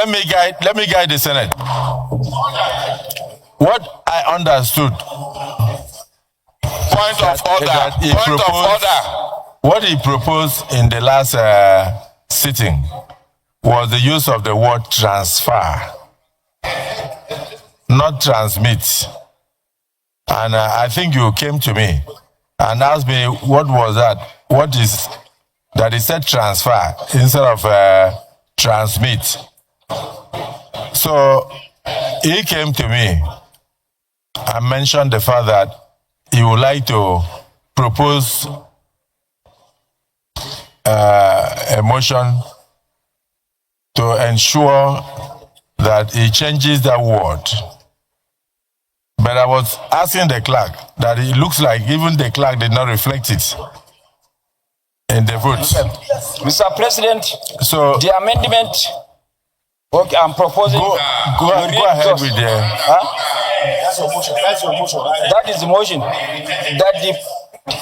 Let me guide the Senate. What I understood. Point of order. What he proposed in the last sitting was the use of the word transfer, not transmit. And I think you came to me and asked me what was that? What is that? He said transfer instead of transmit. So he came to me and mentioned the fact that he would like to propose a motion to ensure that he changes that word. But I was asking the clerk that it looks like even the clerk did not reflect it in the votes. Mr. President, so the amendment I'm proposing. Go ahead with the. That's your motion. That's your motion. That is the motion. That the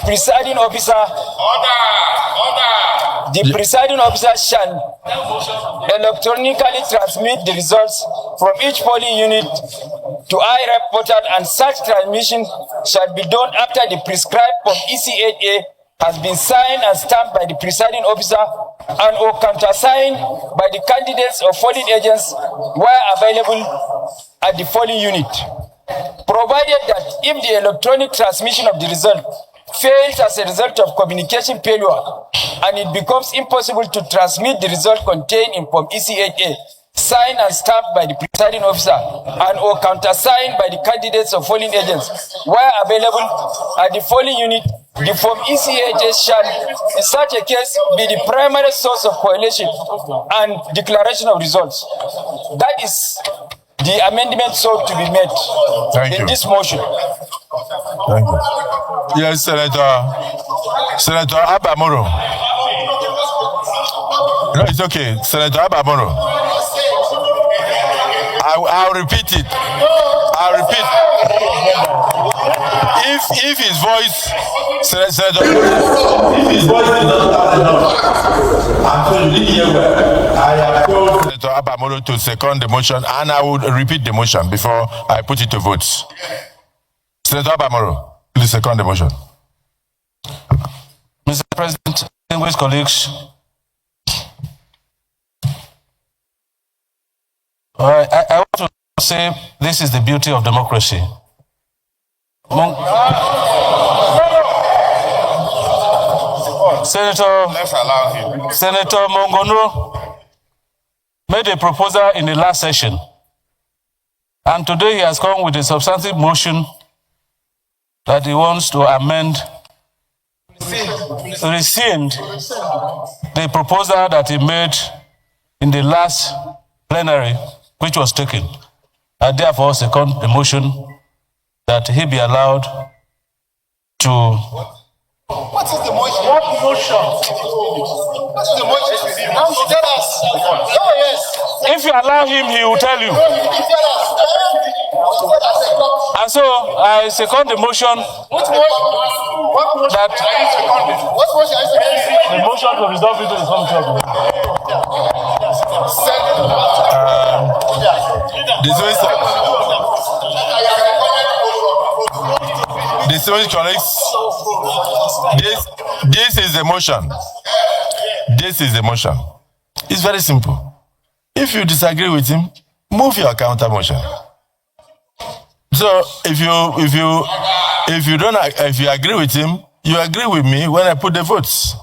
presiding officer. The presiding officer shall electronically transmit the results from each polling unit to IREP portal, and such transmission shall be done after the prescribed Form EC8A has been signed and stamped by the presiding officer and or countersigned by the candidates or polling agents where available at the polling unit. Provided that if the electronic transmission of the result fails as a result of communication failure and it becomes impossible to transmit the result contained in Form EC8A, signed and stamped by the presiding officer and or countersigned by the candidates or polling agents where available at the polling unit, the Form EC8A shall, in such a case, be the primary source of correlation and declaration of results. That is the amendment sought to be made in this motion. Thank you. Yes, Senator Abamoro. No, it's okay. Senator Abamoro. I'll repeat it. I'll repeat. If his voice, Senator, if his voice is not loud enough, I'm told you didn't hear well. I have told Senator Abamoro to second the motion, and I will repeat the motion before I put it to votes. Senator Abamoro, please second the motion. Mr. President, distinguished colleagues, I want to say this is the beauty of democracy. Senator Mongonro made a proposal in the last session, and today he has come with a substantive motion that he wants to amend, rescind the proposal that he made in the last plenary, which was taken. I therefore second the motion that he be allowed to. What is the motion? What motion? What is the motion? Now you tell us. Oh, yes. If you allow him, he will tell you. And so I second the motion. What motion? What motion? That what motion are you seconding? The motion to resolve it to the committee of the week. Distinguished colleagues, this is the motion. This is the motion. It's very simple. If you disagree with him, move your counter motion. So if you agree with him, you agree with me when I put the votes.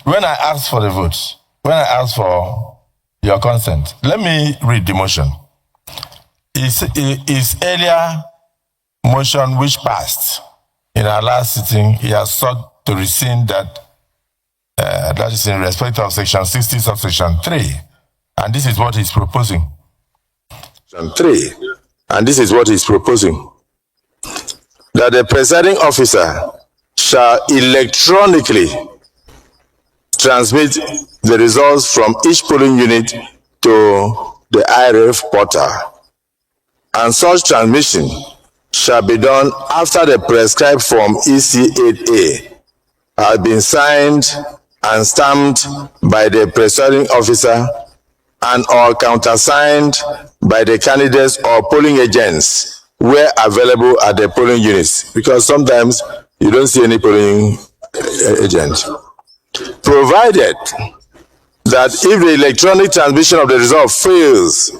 When I ask for the votes, when I ask for your consent, let me read the motion. His earlier motion which passed in our last sitting, he has sought to rescind that. That is in respect of section 60, subsection 3. And this is what he's proposing. Section 3. And this is what he's proposing. That the presiding officer shall electronically transmit the results from each polling unit to the IREF portal. And such transmission shall be done after the prescribed Form EC8A has been signed and stamped by the presiding officer and or countersigned by the candidates or polling agents where available at the polling units, because sometimes you don't see any polling agent. Provided that if the electronic transmission of the result fails,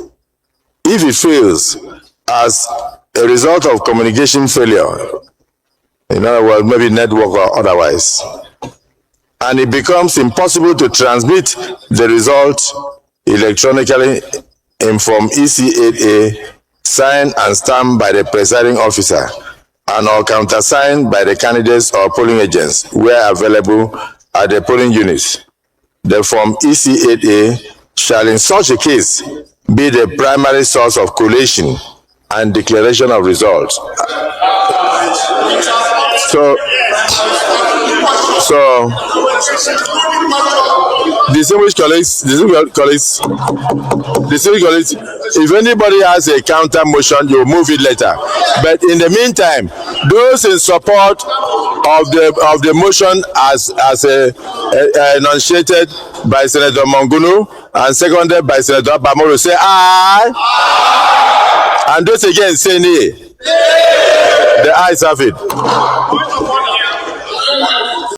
if it fails as a result of communication failure, in other words, maybe network or otherwise, and it becomes impossible to transmit the result electronically in Form EC8A, signed and stamped by the presiding officer, and or countersigned by the candidates or polling agents where available at the polling units, the Form EC8A shall in such a case be the primary source of collation and declaration of results. So distinguished colleagues, if anybody has a counter motion, you move it later. But in the meantime, those in support of the motion as enunciated by Senator Mongunu and seconded by Senator Bamoro, say aye. And those again say nay. The ayes have it.